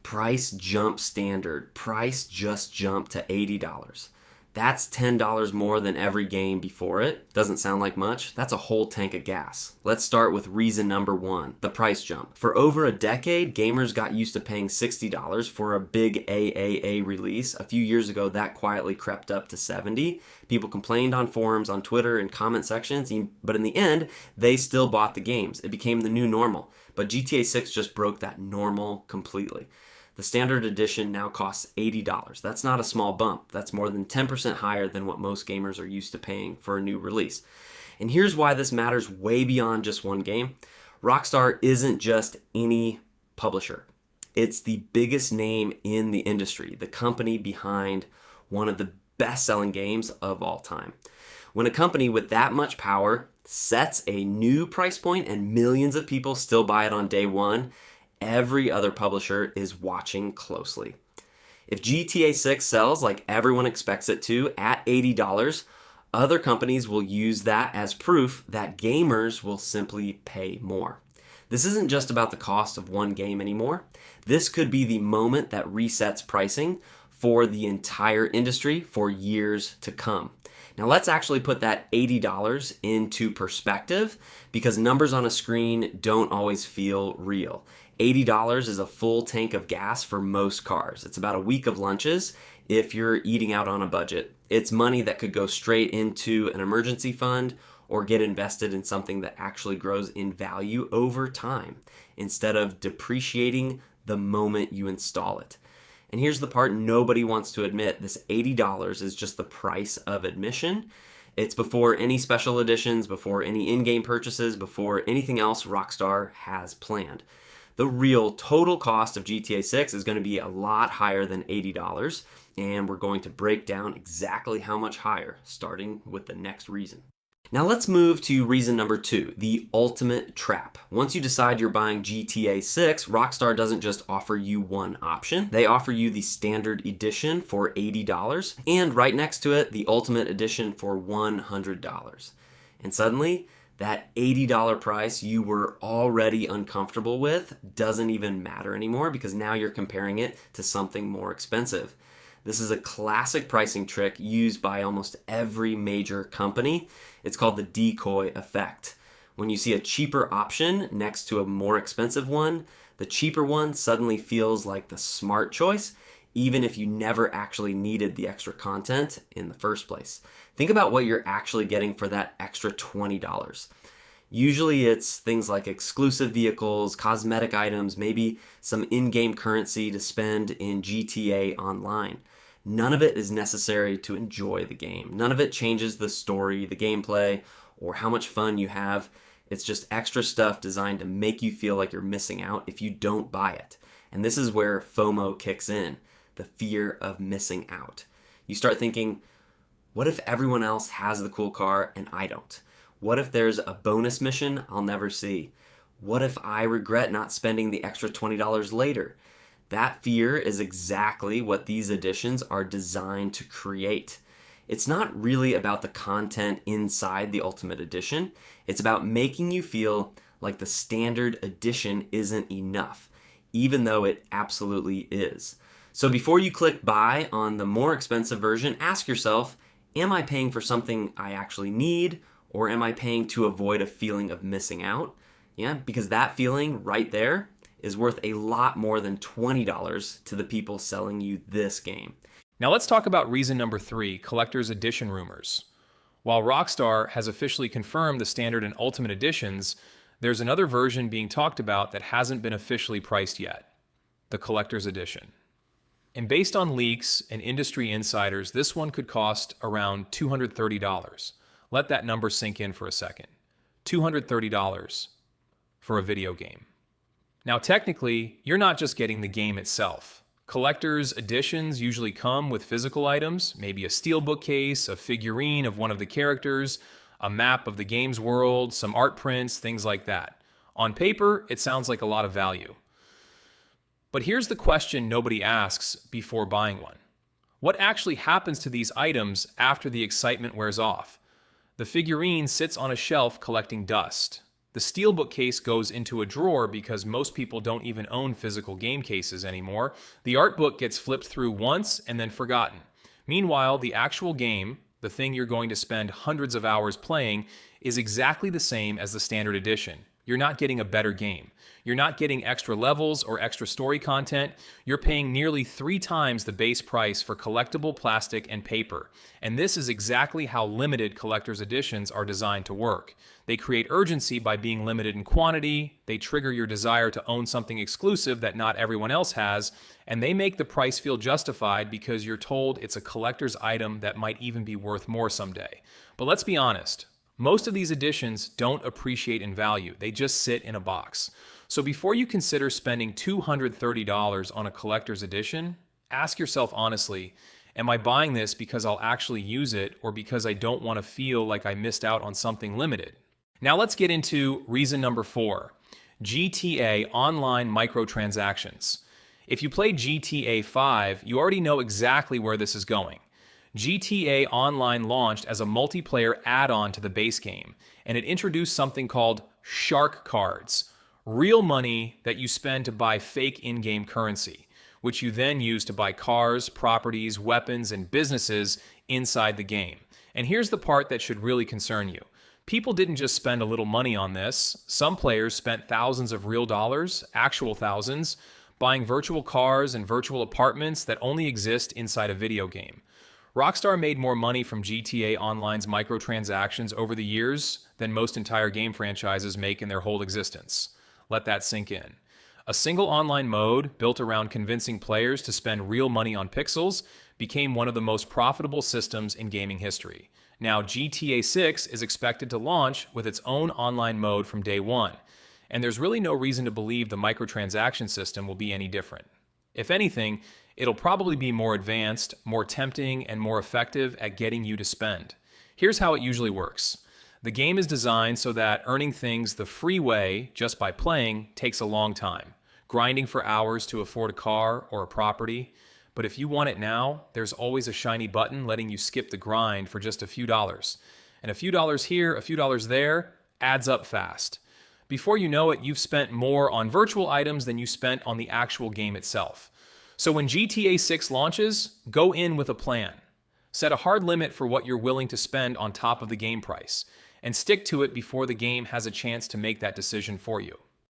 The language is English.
Price jump standard. Price just jumped to $80. That's $10 more than every game before it. Doesn't sound like much. That's a whole tank of gas. Let's start with reason number one, the price jump. For over a decade, gamers got used to paying $60 for a big AAA release. A few years ago, that quietly crept up to $70. People complained on forums, on Twitter, and comment sections, but in the end, they still bought the games. It became the new normal. But GTA 6 just broke that normal completely. The standard edition now costs $80. That's not a small bump. That's more than 10% higher than what most gamers are used to paying for a new release. And here's why this matters way beyond just one game. Rockstar isn't just any publisher. It's the biggest name in the industry, the company behind one of the best-selling games of all time. When a company with that much power sets a new price point and millions of people still buy it on day one, every other publisher is watching closely. If GTA 6 sells like everyone expects it to at $80, other companies will use that as proof that gamers will simply pay more. This isn't just about the cost of one game anymore. This could be the moment that resets pricing for the entire industry for years to come. Now let's actually put that $80 into perspective, because numbers on a screen don't always feel real. $80 is a full tank of gas for most cars. It's about a week of lunches if you're eating out on a budget. It's money that could go straight into an emergency fund or get invested in something that actually grows in value over time instead of depreciating the moment you install it. And here's the part nobody wants to admit. This $80 is just the price of admission. It's before any special editions, before any in-game purchases, before anything else Rockstar has planned. The real total cost of GTA 6 is going to be a lot higher than $80, and we're going to break down exactly how much higher, starting with the next reason. Now let's move to reason number two, the ultimate trap. Once you decide you're buying GTA 6, Rockstar doesn't just offer you one option. They offer you the standard edition for $80, and right next to it, the ultimate edition for $100. And suddenly, that $80 price you were already uncomfortable with doesn't even matter anymore, because now you're comparing it to something more expensive. This is a classic pricing trick used by almost every major company. It's called the decoy effect. When you see a cheaper option next to a more expensive one, the cheaper one suddenly feels like the smart choice, even if you never actually needed the extra content in the first place. Think about what you're actually getting for that extra $20. Usually it's things like exclusive vehicles, cosmetic items, maybe some in-game currency to spend in GTA Online. None of it is necessary to enjoy the game. None of it changes the story, the gameplay, or how much fun you have. It's just extra stuff designed to make you feel like you're missing out if you don't buy it. And this is where FOMO kicks in, the fear of missing out. You start thinking, what if everyone else has the cool car and I don't? What if there's a bonus mission I'll never see? What if I regret not spending the extra $20 later? That fear is exactly what these editions are designed to create. It's not really about the content inside the Ultimate Edition. It's about making you feel like the standard edition isn't enough, even though it absolutely is. So before you click buy on the more expensive version, ask yourself, am I paying for something I actually need, or am I paying to avoid a feeling of missing out? Yeah, because that feeling right there is worth a lot more than $20 to the people selling you this game. Now let's talk about reason number three, collector's edition rumors. While Rockstar has officially confirmed the standard and ultimate editions, there's another version being talked about that hasn't been officially priced yet, the collector's edition. And based on leaks and industry insiders, this one could cost around $230. Let that number sink in for a second. $230 for a video game. Now, technically, you're not just getting the game itself. Collector's editions usually come with physical items, maybe a steelbook case, a figurine of one of the characters, a map of the game's world, some art prints, things like that. On paper, it sounds like a lot of value. But here's the question nobody asks before buying one. What actually happens to these items after the excitement wears off? The figurine sits on a shelf collecting dust. The steelbook case goes into a drawer because most people don't even own physical game cases anymore. The art book gets flipped through once and then forgotten. Meanwhile, the actual game, the thing you're going to spend hundreds of hours playing, is exactly the same as the standard edition. You're not getting a better game. You're not getting extra levels or extra story content. You're paying nearly 3 times the base price for collectible plastic and paper. And this is exactly how limited collector's editions are designed to work. They create urgency by being limited in quantity, they trigger your desire to own something exclusive that not everyone else has, and they make the price feel justified because you're told it's a collector's item that might even be worth more someday. But let's be honest, most of these editions don't appreciate in value, they just sit in a box. So before you consider spending $230 on a collector's edition, ask yourself honestly, am I buying this because I'll actually use it or because I don't want to feel like I missed out on something limited? Now let's get into reason number 4, GTA Online microtransactions. If you played GTA 5, you already know exactly where this is going. GTA Online launched as a multiplayer add-on to the base game, and it introduced something called shark cards, real money that you spend to buy fake in-game currency, which you then use to buy cars, properties, weapons, and businesses inside the game. And here's the part that should really concern you. People didn't just spend a little money on this. Some players spent thousands of real dollars, actual thousands, buying virtual cars and virtual apartments that only exist inside a video game. Rockstar made more money from GTA Online's microtransactions over the years than most entire game franchises make in their whole existence. Let that sink in. A single online mode built around convincing players to spend real money on pixels became one of the most profitable systems in gaming history. Now, GTA 6 is expected to launch with its own online mode from day one, and there's really no reason to believe the microtransaction system will be any different. If anything, it'll probably be more advanced, more tempting, and more effective at getting you to spend. Here's how it usually works. The game is designed so that earning things the free way, just by playing, takes a long time. Grinding for hours to afford a car or a property. But if you want it now, there's always a shiny button letting you skip the grind for just a few dollars. And a few dollars here, a few dollars there, adds up fast. Before you know it, you've spent more on virtual items than you spent on the actual game itself. So when GTA 6 launches, go in with a plan. Set a hard limit for what you're willing to spend on top of the game price, and stick to it before the game has a chance to make that decision for you.